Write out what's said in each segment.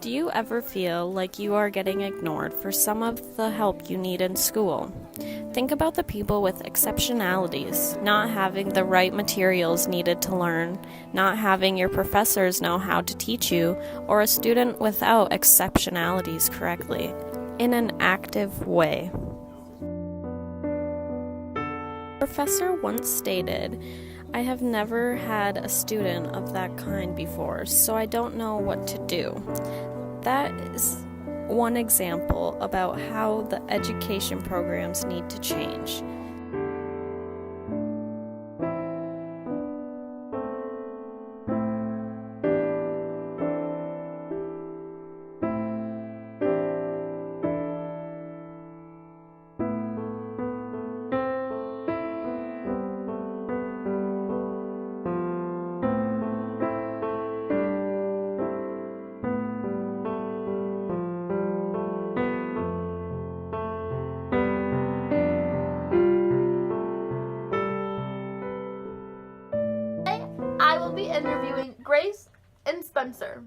Do you ever feel like you are getting ignored for some of the help you need in school? Think about the people with exceptionalities, not having the right materials needed to learn, not having your professors know how to teach you, or a student without exceptionalities correctly, in an active way. A professor once stated, "I have never had a student of that kind before, so I don't know what to do." That is one example about how the education programs need to change. I will be interviewing Grace and Spencer.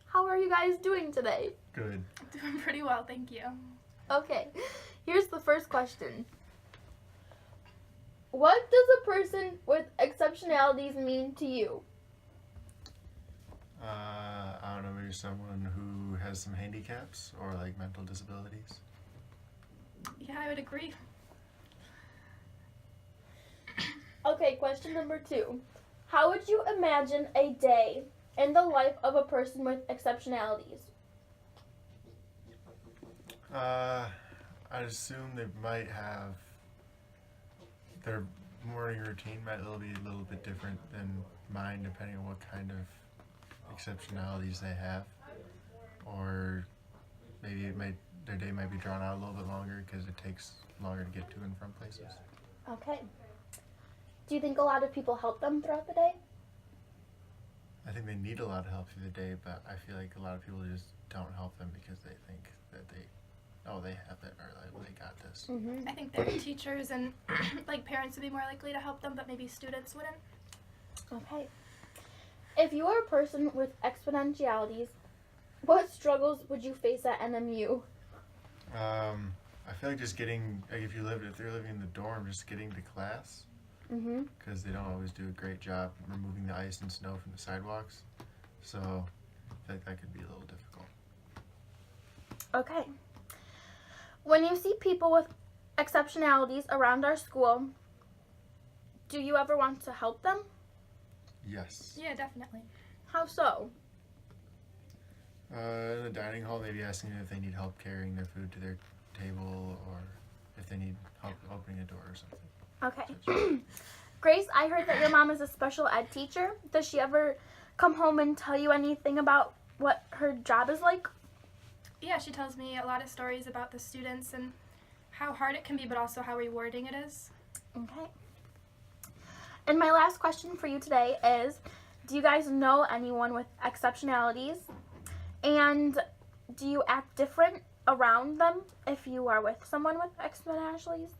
How are you guys doing today? Good. Doing pretty well, thank you. Okay, here's the first question. What does a person with exceptionalities mean to you? I don't know, maybe someone who has some handicaps or like mental disabilities. Yeah, I would agree. Okay, question number 2. How would you imagine a day in the life of a person with exceptionalities? I'd assume they might have their morning routine might be a little bit different than mine, depending on what kind of exceptionalities they have, or maybe their day might be drawn out a little bit longer because it takes longer to get to and from places. Okay. Do you think a lot of people help them throughout the day? I think they need a lot of help through the day, but I feel like a lot of people just don't help them because they think that they have it, or like, they got this. Mm-hmm. I think their teachers and like parents would be more likely to help them, but maybe students wouldn't. Okay. If you were a person with exponentialities, what struggles would you face at NMU? I feel like just getting, like if they're living in the dorm, just getting to class, Mm-hmm. because they don't always do a great job removing the ice and snow from the sidewalks. So I feel like that could be a little difficult. Okay. When you see people with exceptionalities around our school, do you ever want to help them? Yes. Yeah, definitely. How so? In the dining hall, maybe asking them if they need help carrying their food to their table, or if they need help opening a door or something. Okay. Grace, I heard that your mom is a special ed teacher. Does she ever come home and tell you anything about what her job is like? Yeah, she tells me a lot of stories about the students and how hard it can be, but also how rewarding it is. Okay. And my last question for you today is, do you guys know anyone with exceptionalities? And do you act different around them if you are with someone with exponentialities?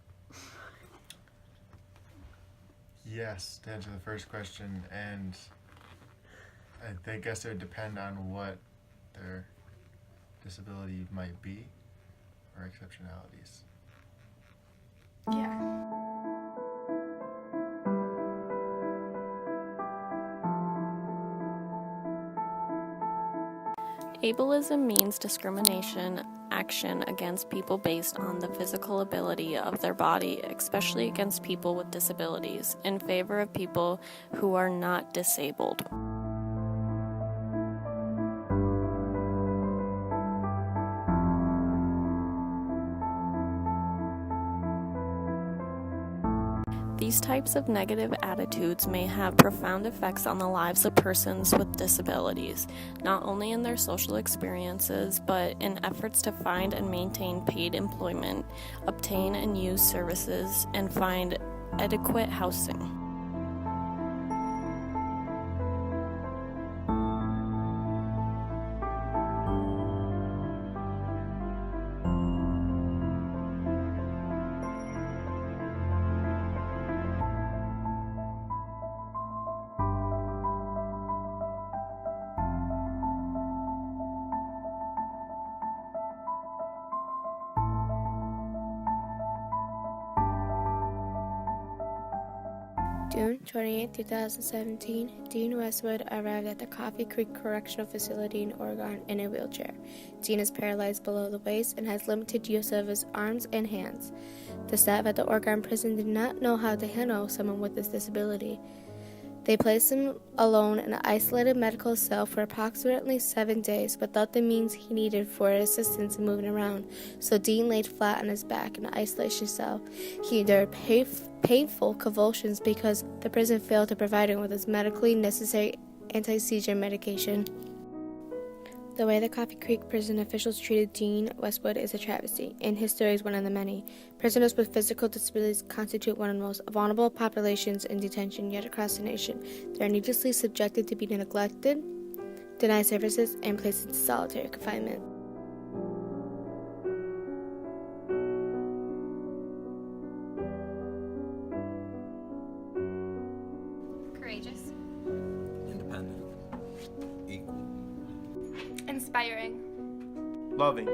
Yes, to answer the first question, and I guess it would depend on what their disability might be, or exceptionalities. Yeah. Ableism means discrimination, action against people based on the physical ability of their body, especially against people with disabilities, in favor of people who are not disabled. These types of negative attitudes may have profound effects on the lives of persons with disabilities, not only in their social experiences, but in efforts to find and maintain paid employment, obtain and use services, and find adequate housing. June 28, 2017, Dean Westwood arrived at the Coffee Creek Correctional Facility in Oregon in a wheelchair. Dean is paralyzed below the waist and has limited use of his arms and hands. The staff at the Oregon prison did not know how to handle someone with this disability. They placed him alone in an isolated medical cell for approximately 7 days without the means he needed for assistance in moving around, so Dean laid flat on his back in the isolation cell. He endured painful convulsions because the prison failed to provide him with his medically necessary anti-seizure medication. The way the Coffee Creek prison officials treated Dean Westwood is a travesty, and his story is one of the many. Prisoners with physical disabilities constitute one of the most vulnerable populations in detention yet across the nation. They are needlessly subjected to being neglected, denied services, and placed into solitary confinement. Courageous. Independent. Equal. Inspiring. Loving.